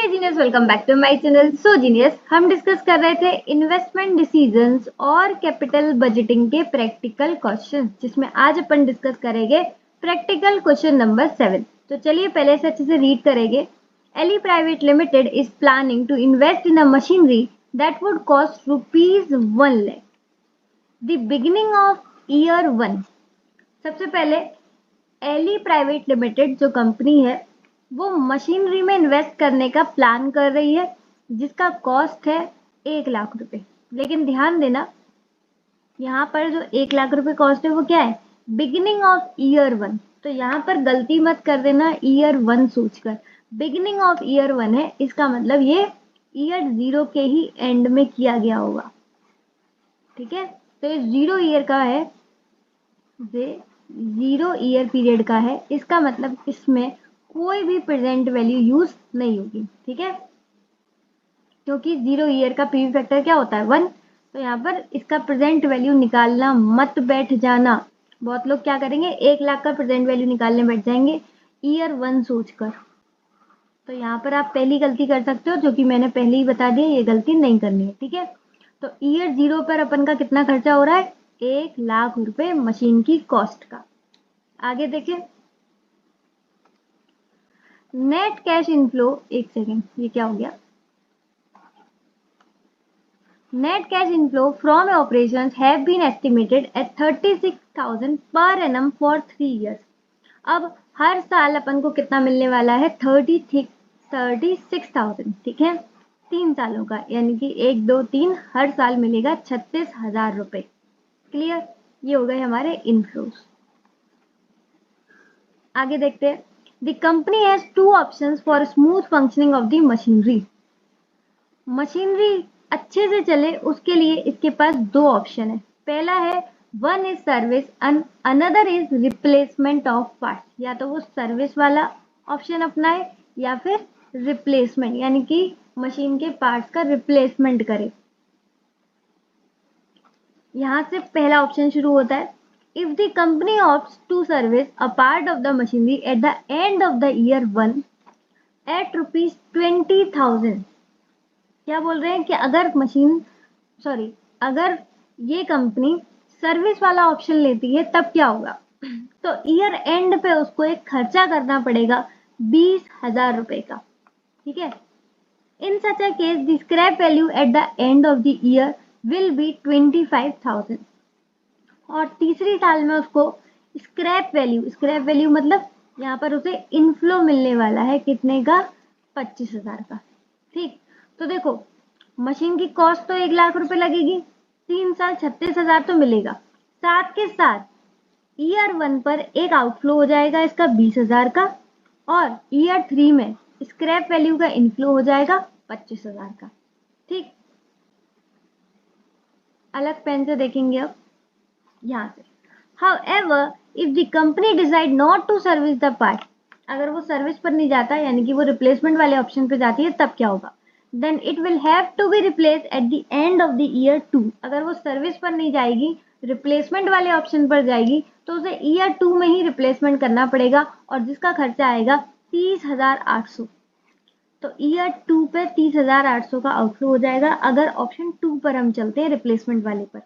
Genius, welcome back to my channel. So genius, हम discuss कर रहे थे इन्वेस्टमेंट डिसीजंस और कैपिटल बजटिंग के प्रैक्टिकल क्वेश्चन, जिसमें आज अपन डिस्कस करेंगे प्रैक्टिकल क्वेश्चन नंबर 7। तो चलिए पहले से अच्छे से रीड करेंगे। Ellie private limited is planning to invest in a machinery that would cost ₹1 lakh the beginning of year 1। सबसे पहले एली प्राइवेट लिमिटेड जो कंपनी है वो मशीनरी में इन्वेस्ट करने का प्लान कर रही है, जिसका कॉस्ट है 1 लाख रुपए। लेकिन ध्यान देना, यहाँ पर जो 1 लाख रुपए कॉस्ट है वो क्या है, बिगिनिंग ऑफ ईयर 1। तो यहाँ पर गलती मत कर देना ईयर 1 सोचकर, बिगिनिंग ऑफ ईयर 1 है, इसका मतलब ये ईयर 0 के ही एंड में किया गया होगा। ठीक है, तो ये 0 ईयर का है, ये 0 ईयर पीरियड का है, इसका मतलब इसमें कोई भी प्रेजेंट वैल्यू यूज नहीं होगी। ठीक है, क्योंकि 0 ईयर का पीवी फैक्टर क्या होता है, 1। तो यहाँ पर इसका प्रेजेंट वैल्यू निकालना मत बैठ जाना। बहुत लोग क्या करेंगे, 1 लाख का प्रेजेंट वैल्यू निकालने बैठ जाएंगे ईयर 1 सोचकर। तो यहाँ पर आप पहली गलती कर सकते हो, जो कि मैंने पहले ही बता दिया, ये गलती नहीं करनी है। ठीक है, तो ईयर 0 पर अपन का कितना खर्चा हो रहा है, 1 लाख रुपए मशीन की कॉस्ट का। आगे देखें, नेट कैश इनफ्लो, एक सेकेंड, ये क्या हो गया, net cash inflow from operations have been estimated at 36,000 per annum for 3 years. अब हर साल अपन को कितना मिलने वाला है, 36,000। ठीक है, 3 सालों का, यानी कि 1 2 3 हर साल मिलेगा 36,000 रुपए। क्लियर, ये हो गए हमारे इनफ्लोज। आगे देखते हैं, the company has 2 options for smooth functioning of the machinery. Machinery अच्छे से चले उसके लिए इसके पास 2 ऑप्शन है। पहला है one is service and another is replacement of part. या तो वो सर्विस वाला ऑप्शन अपनाए या फिर रिप्लेसमेंट, यानी कि मशीन के पार्ट्स का रिप्लेसमेंट करे। यहाँ से पहला ऑप्शन शुरू होता है, if the company opts to service a part of the machinery at the end of the year 1 at ₹20,000। क्या बोल रहे हैं कि अगर ये कंपनी सर्विस वाला ऑप्शन लेती है तब क्या होगा, तो ईयर एंड पे उसको एक खर्चा करना पड़ेगा 20,000 रुपए का। ठीक है, in such a case the scrap value at the end of the year will be 25,000। और तीसरी साल में उसको स्क्रैप वैल्यू मतलब यहाँ पर उसे इनफ्लो मिलने वाला है कितने का, 25,000 का। ठीक, तो देखो मशीन की कॉस्ट तो 1 लाख रुपए लगेगी, 3 साल 36,000 तो मिलेगा। साथ के साथ ईयर 1 पर एक आउटफ्लो हो जाएगा इसका 20,000 का, और ईयर 3 में स्क्रैप वैल्यू का इनफ्लो हो जाएगा 25,000 का। ठीक, अलग पेन से देखेंगे अब यहाँ से। However, if the company decide not to service the part, अगर वो सर्विस पर नहीं जाता, यानी कि वो रिप्लेसमेंट वाले ऑप्शन पे जाती है, तब क्या होगा, then it will have to be replaced at the end of the year 2। अगर वो सर्विस पर नहीं जाएगी, रिप्लेसमेंट वाले ऑप्शन पर जाएगी, तो उसे ईयर 2 में ही रिप्लेसमेंट करना पड़ेगा, और जिसका खर्चा आएगा 30,800। तो ईयर 2 पे 30,800 का आउटफ्लो हो जाएगा अगर ऑप्शन 2 पर हम चलते हैं, रिप्लेसमेंट वाले पर।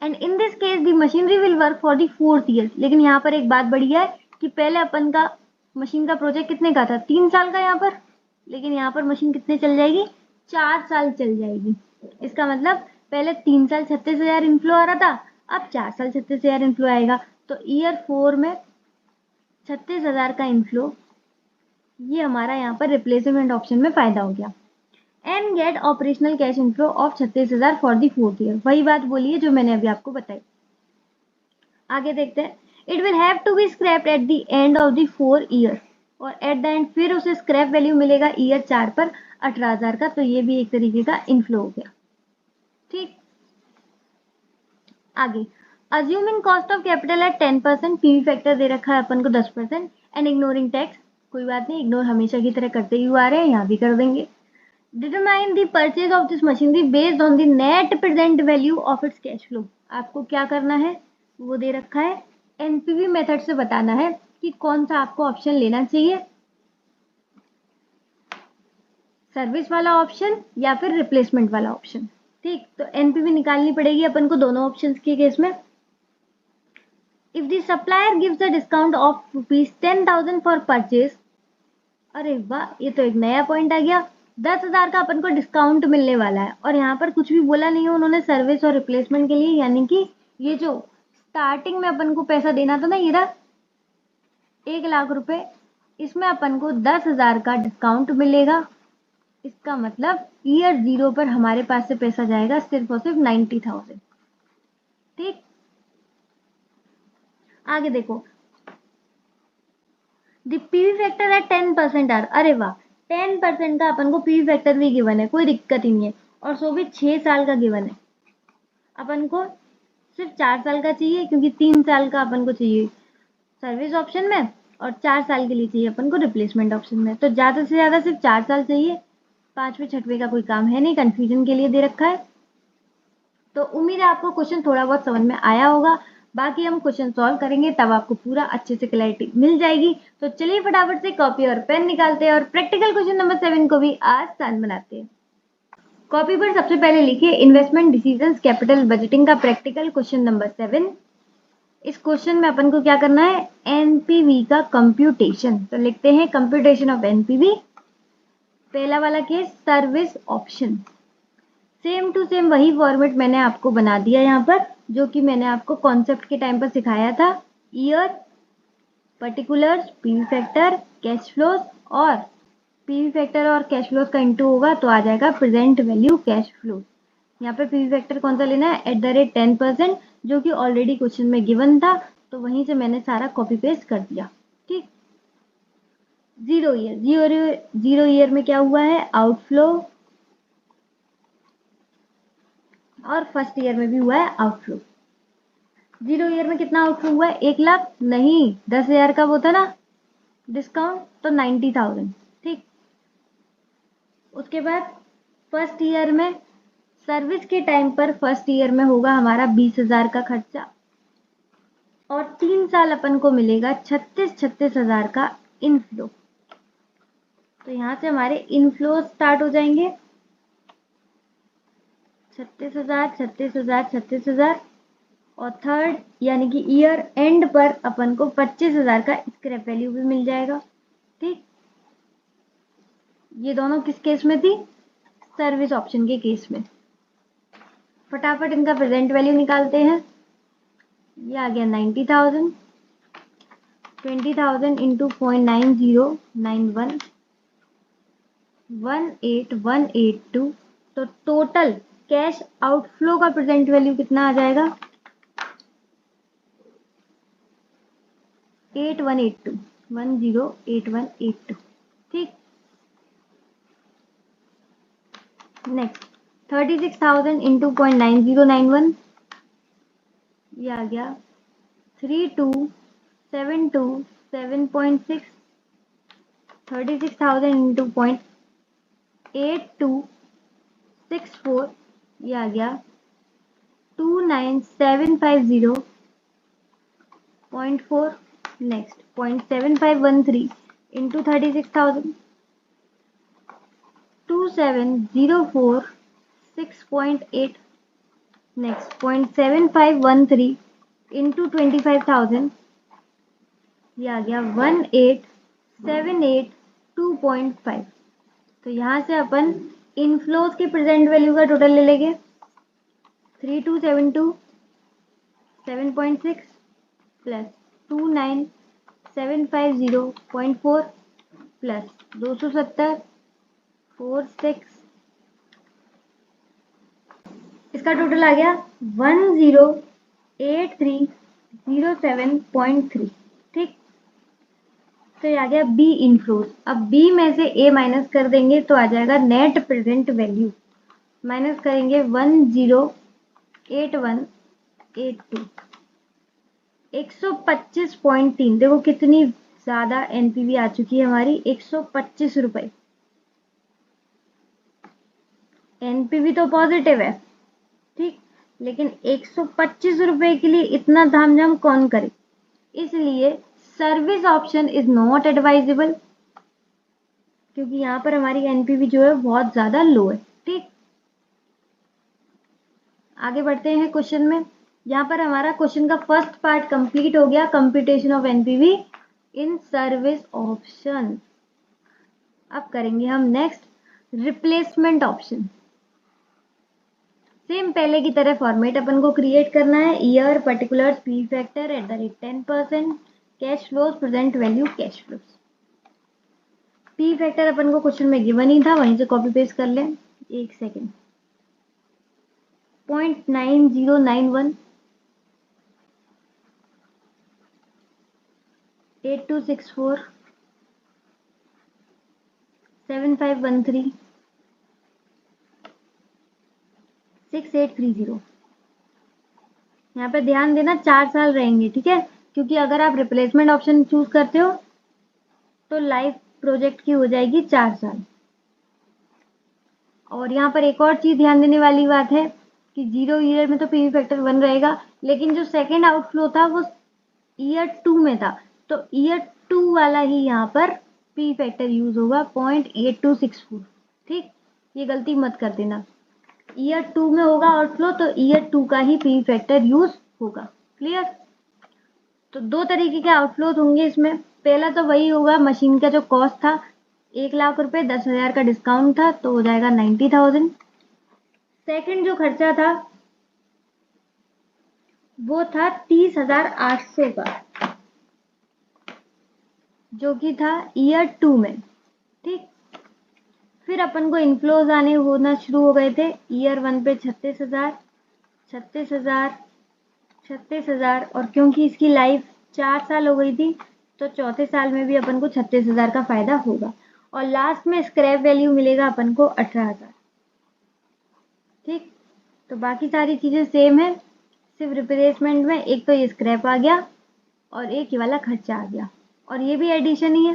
And in this case the machinery will work for the 4th year. लेकिन यहाँ पर एक बात बढ़िया है कि पहले अपन का मशीन का प्रोजेक्ट कितने का था, 3 साल का यहाँ पर, लेकिन यहाँ पर मशीन कितने चल जाएगी, 4 साल चल जाएगी। इसका मतलब पहले 3 साल 36,000 इनफ्लो आ रहा था, अब 4 साल 36,000 इनफ्लो आएगा। तो ईयर 4 में 36,000 का इनफ्लो, ये हमारा यहाँ पर रिप्लेसमेंट ऑप्शन में फायदा हो गया। And get operational cash inflow of 36,000 for the 4th year. वही बात बोली है जो मैंने अभी आपको बताई। आगे देखते हैं, it will have to be scrapped at the end of the 4 year, और एट द एंड फिर उसे स्क्रैप वैल्यू मिलेगा ईयर 4 पर 18,000 का। तो ये भी एक तरीके का इनफ्लो हो गया। ठीक, आगे assuming cost of capital at 10%, PV factor दे रखा है अपन को 10%, एंड इग्नोरिंग टैक्स। कोई बात नहीं, इग्नोर हमेशा की तरह करते ही आ रहे हैं, यहाँ भी कर देंगे। Determine the purchase of this machinery based on the net present value of its cash flow। आपको क्या करना है, वो दे रखा है, एनपीवी मेथड से बताना है कि कौन सा आपको ऑप्शन लेना चाहिए। सर्विस वाला ऑप्शन या फिर रिप्लेसमेंट वाला ऑप्शन। ठीक, तो एनपीवी निकालनी पड़ेगी अपन को दोनों ऑप्शंस के केस में। If the supplier gives a discount of ₹10,000 for purchase, अरे वाह, ये तो एक नया पॉइंट आ गया। 10,000 का अपन को डिस्काउंट मिलने वाला है और यहाँ पर कुछ भी बोला नहीं है उन्होंने सर्विस और रिप्लेसमेंट के लिए, यानी कि ये जो स्टार्टिंग में अपन को पैसा देना था ना, ये रहा 1,00,000 रुपए, इसमें अपन को 10,000 का डिस्काउंट मिलेगा। इसका मतलब ईयर 0 पर हमारे पास से पैसा जाएगा सिर्फ और सिर्फ 90,000। ठीक, आगे देखो, द पीवी फैक्टर है 10% आर, अरे वाह, 10% का अपन को पीवी फैक्टर भी गिवन है, कोई दिक्कत ही नहीं है, और सो भी 6 साल का गिवन है। अपन को सिर्फ 4 साल का चाहिए क्योंकि 3 साल का अपन को चाहिए सर्विस ऑप्शन में और 4 साल के लिए चाहिए अपन को रिप्लेसमेंट ऑप्शन में। तो ज़्यादा से ज़्यादा सिर्फ 4 साल चाहिए, 5वें 6वें का कोई काम है नहीं, कंफ्यूजन के लिए दे रखा है। तो उम्मीद है आपको क्वेश्चन थोड़ा बहुत समझ में आया होगा। बाकी हम क्वेश्चन सॉल्व करेंगे तब आपको पूरा अच्छे से क्लैरिटी मिल जाएगी। तो चलिए फटाफट से कॉपी और पेन निकालते हैं और प्रैक्टिकल क्वेश्चन नंबर 7 को भी आसान बनाते हैं। कॉपी पर सबसे पहले लिखिए इन्वेस्टमेंट डिसीजंस कैपिटल बजटिंग का प्रैक्टिकल क्वेश्चन नंबर 7। इस क्वेश्चन में अपन को क्या करना है, एनपीवी का कंप्यूटेशन। तो लिखते हैं कंप्यूटेशन ऑफ एनपीवी। पहला वाला case service option, same to same वही फॉर्मेट मैंने आपको बना दिया यहाँ पर, जो कि मैंने आपको कॉन्सेप्ट के टाइम पर सिखाया था। Year, particulars, PV factor, cash flows, और पीवी फैक्टर और कैश फ्लोज का इंटू होगा तो आ जाएगा प्रेजेंट वैल्यू कैश फ्लोज। यहाँ पे पीवी फैक्टर कौन सा लेना है, @10%, जो कि ऑलरेडी क्वेश्चन में गिवन था, तो वहीं से मैंने सारा कॉपी पेस्ट कर दिया। ठीक, जीरो ईयर में क्या हुआ है, आउटफ्लो, और फर्स्ट ईयर में भी हुआ है आउटफ्लो। 0 ईयर में कितना आउटफ्लो हुआ है, 1,00,000 नहीं, 10,000 का वो था ना डिस्काउंट, तो 90,000। ठीक, उसके बाद फर्स्ट ईयर में सर्विस के टाइम पर फर्स्ट ईयर में होगा हमारा 20,000 का खर्चा, और 3 साल अपन को मिलेगा 36,000 का इनफ्लो। तो यहाँ से हमारे इनफ्लो स्टार्ट हो जाएंगे, 36,000, 36,000, 36,000, और थर्ड यानी कि ईयर एंड पर अपन को 25,000 का स्क्रैप वैल्यू भी मिल जाएगा। ठीक, ये दोनों किस केस में थी, सर्विस ऑप्शन के केस में। फटाफट इनका प्रेजेंट वैल्यू निकालते हैं। ये आ गया 90,000, 20,000 इंटू 0.9091, 18182। तो टोटल कैश आउटफ्लो का प्रेजेंट वैल्यू कितना आ जाएगा, 8182, 108182। ठीक, नेक्स्ट 36,000 इंटू 0.9091, ये आ गया 32,727.6। 36,000 इंटू 0.8264, ये आ गया 29,750.4। Next 0.7513 into 36,000, 2704.6.8। नेक्स्ट 0.7513 इंटू 25,000, ये आ गया 18,782.5। तो यहाँ से अपन इनफ्लोज के प्रेजेंट वैल्यू का टोटल ले लेंगे, 3272 7.6 प्लस 29,750.4 प्लस 270 46, इसका टोटल आ गया 10,8307.3। ठीक, तो ये आ गया बी इनफ्लोज। अब बी में से ए माइनस कर देंगे तो आ जाएगा नेट प्रेजेंट वैल्यू, माइनस करेंगे 108182, 125.3। देखो कितनी ज्यादा एनपीवी आ चुकी है हमारी, 125 रुपए। एनपीवी तो पॉजिटिव है, ठीक, लेकिन 125 रुपए के लिए इतना धामझाम कौन करे, इसलिए service option is not advisable. क्योंकि यहाँ पर हमारी एनपीवी जो है बहुत ज़्यादा लो है। ठीक, आगे बढ़ते हैं क्वेश्चन में। यहाँ पर हमारा क्वेश्चन का फर्स्ट पार्ट कंप्लीट हो गया, computation of NPV in service option. अब करेंगे हम नेक्स्ट रिप्लेसमेंट ऑप्शन। सेम पहले की तरह फॉर्मेट अपन को क्रिएट करना है, year, particulars, P factor, @10%, cash flows, present value cash flows. P factor अपन को क्वेश्चन में गिवन ही था, वहीं से कॉपी पेस्ट कर लें। एक सेकेंड, 0.9091, 8264, 7513, 6830। यहाँ पे ध्यान देना 4 साल रहेंगे, ठीक है, क्योंकि अगर आप रिप्लेसमेंट ऑप्शन चूज करते हो तो लाइफ प्रोजेक्ट की हो जाएगी 4 साल। और यहाँ पर एक और चीज ध्यान देने वाली बात है कि 0 ईयर में तो पीवी फैक्टर 1 रहेगा, लेकिन जो सेकेंड आउटफ्लो था वो ईयर 2 में था, तो ईयर 2 वाला ही यहाँ पर पी फैक्टर यूज होगा, 0.8264। ठीक, ये गलती मत कर देना, ईयर 2 में होगा आउटफ्लो तो ईयर 2 का ही पी फैक्टर यूज होगा। क्लियर? तो दो तरीके के आउटफ्लोज होंगे इसमें। पहला तो वही होगा, मशीन का जो कॉस्ट था 1,00,000 रुपए, 10,000 का डिस्काउंट था तो हो जाएगा 90,000। सेकंड जो खर्चा था वो था 30,800 का, जो कि था ईयर 2 में। ठीक, फिर अपन को इनफ्लोज आने होना शुरू हो गए थे ईयर 1 पे 36,000, 36,000, 36,000, और क्योंकि इसकी लाइफ 4 साल हो गई थी तो चौथे साल में भी अपन को 36,000 का फायदा होगा, और लास्ट में स्क्रैप वैल्यू मिलेगा अपन को 18,000। ठीक, तो बाकी सारी चीजें सेम है, सिर्फ रिप्लेसमेंट में एक तो ये स्क्रैप आ गया और एक ये वाला खर्चा आ गया, और ये भी एडिशन ही है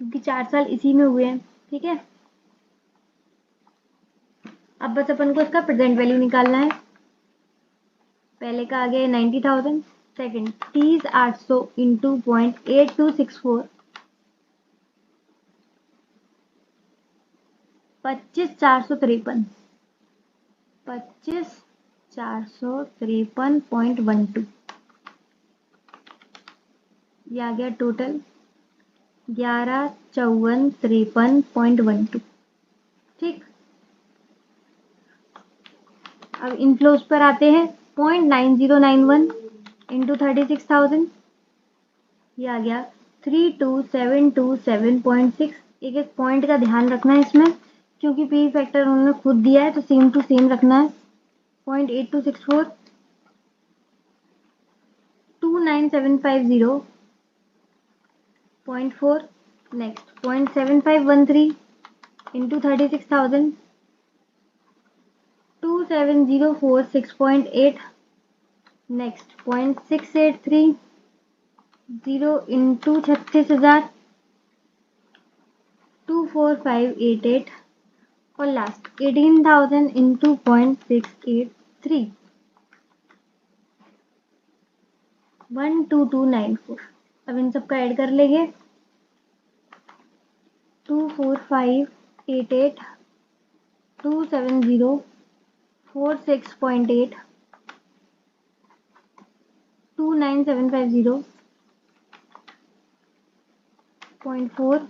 क्योंकि 4 साल इसी में हुए हैं। ठीक है, अब बस अपन को इसका प्रेजेंट वैल्यू निकालना है। पहले का आ गया 90,000, सेकेंड 30,800 इंटू 0.8264, 25,453, 25,453.12, ये आ गया टोटल 11,5453.12। ठीक, अब इनफ्लोज पर आते हैं, 0.9091 इंटू 36,000, ये आ गया 32,727.6। एक एक पॉइंट का ध्यान रखना है इसमें, क्योंकि पी फैक्टर उन्होंने खुद दिया है तो सेम टू सेम रखना है। 0.8264, 29,750.4, नेक्स्ट 0.7513 इंटू 36,000, 27,046.8, नेक्स्ट 0.6830 इंटू 36,000, 24588, और लास्ट 18,000 इंटू 0.683, 12294। अब इन सबका ऐड कर लेंगे, 24588, 27046.8, 29,750.4,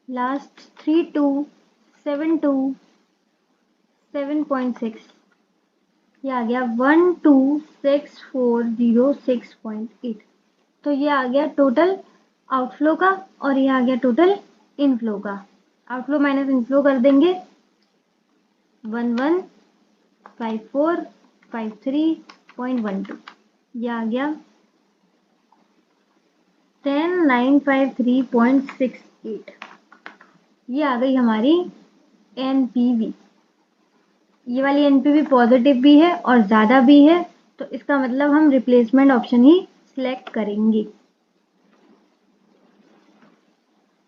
लास्ट 32,727.6, ये आ गया 126,406.8। तो ये आ गया टोटल आउटफ्लो का, और ये आ गया टोटल इनफ्लो का। आउटफ्लो माइनस इनफ्लो कर देंगे, 115453.12, ये आ गया 10,953.68। ये आ गई हमारी एनपीवी। ये वाली एनपीवी पॉजिटिव भी है और ज़्यादा भी है, तो इसका मतलब हम रिप्लेसमेंट ऑप्शन ही सिलेक्ट करेंगे।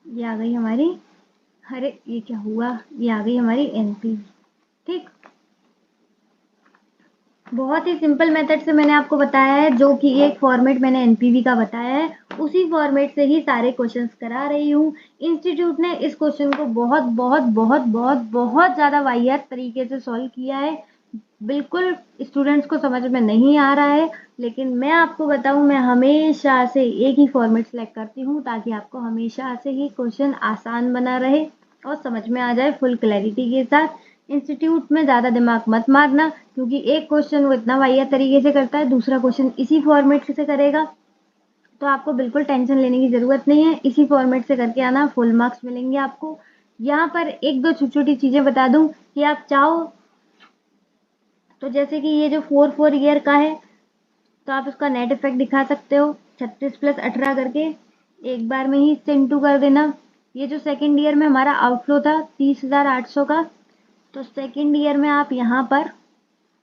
ये आ गई हमारी, अरे ये क्या हुआ, ये आ गई हमारी एनपीवी। ठीक, बहुत ही सिंपल मेथड से मैंने आपको बताया है, जो कि एक फॉर्मेट मैंने एनपीवी का बताया है उसी फॉर्मेट से ही सारे क्वेश्चंस करा रही हूँ। इंस्टीट्यूट ने इस क्वेश्चन को बहुत बहुत बहुत बहुत बहुत ज़्यादा वाहियात तरीके से सॉल्व किया है। बिल्कुल स्टूडेंट्स को समझ में नहीं आ रहा है, लेकिन मैं आपको बताऊं, मैं हमेशा से एक ही फॉर्मेट सेलेक्ट करती हूँ ताकि आपको हमेशा से ही क्वेश्चन आसान बना रहे और समझ में आ जाए फुल क्लैरिटी के साथ। इंस्टीट्यूट में ज़्यादा दिमाग मत मारना, क्योंकि एक क्वेश्चन वो इतना वाहियात तरीके से करता है, दूसरा क्वेश्चन इसी फॉर्मेट से करेगा, तो आपको बिल्कुल टेंशन लेने की ज़रूरत नहीं है। इसी फॉर्मेट से करके आना, फुल मार्क्स मिलेंगे आपको। यहाँ पर एक दो छोटी छोटी चीज़ें बता दूँ कि आप चाहो तो, जैसे कि ये जो 4 ईयर का है, तो आप उसका नेट इफेक्ट दिखा सकते हो 36 + 18 करके, एक बार में ही इससे इंटू कर देना। ये जो सेकेंड ईयर में हमारा आउटफ्लो था 30,800 का, तो सेकेंड ईयर में आप यहाँ पर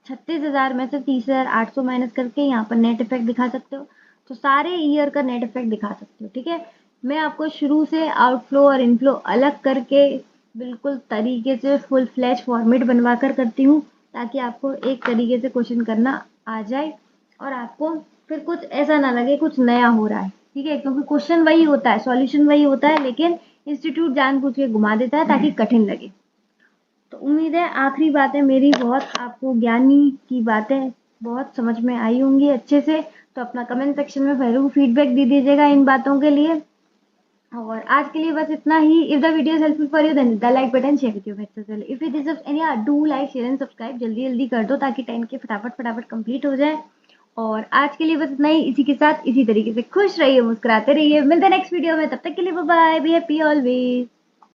36,000 में से 30,800 माइनस करके यहाँ पर नेट इफेक्ट दिखा सकते हो। तो सारे ईयर का नेट इफेक्ट दिखा सकते हो, ठीक है। मैं आपको शुरू से आउटफ्लो और इनफ्लो अलग करके बिल्कुल तरीके से फुल फ्लैश फॉर्मेट बनवा कर करती हूँ, ताकि आपको एक तरीके से क्वेश्चन करना आ जाए और आपको फिर कुछ ऐसा ना लगे कुछ नया हो रहा है, ठीक है। क्योंकि क्वेश्चन वही होता है, सॉल्यूशन वही होता है, लेकिन इंस्टीट्यूट जानबूझ के घुमा देता है ताकि कठिन लगे। तो उम्मीद है आखिरी बातें मेरी बहुत आपको ज्ञानी की बातें बहुत समझ में आई होंगी अच्छे से। तो अपना कमेंट सेक्शन में ज़रूर फीडबैक दे दीजिएगा इन बातों के लिए। और आज के लिए बस इतना ही। If the video is helpful for you, then the like button, share with your friends as well. If you deserve any, do like, share and subscribe. जल्दी जल्दी कर दो ताकि 10 के फटाफट फटाफट कंप्लीट हो जाए। और आज के लिए बस इतना ही। इसी के साथ इसी तरीके से खुश रहिए, मुस्कुराते रहिए। मिलते हैं नेक्स्ट वीडियो में, तब तक के लिए bye bye, be happy always.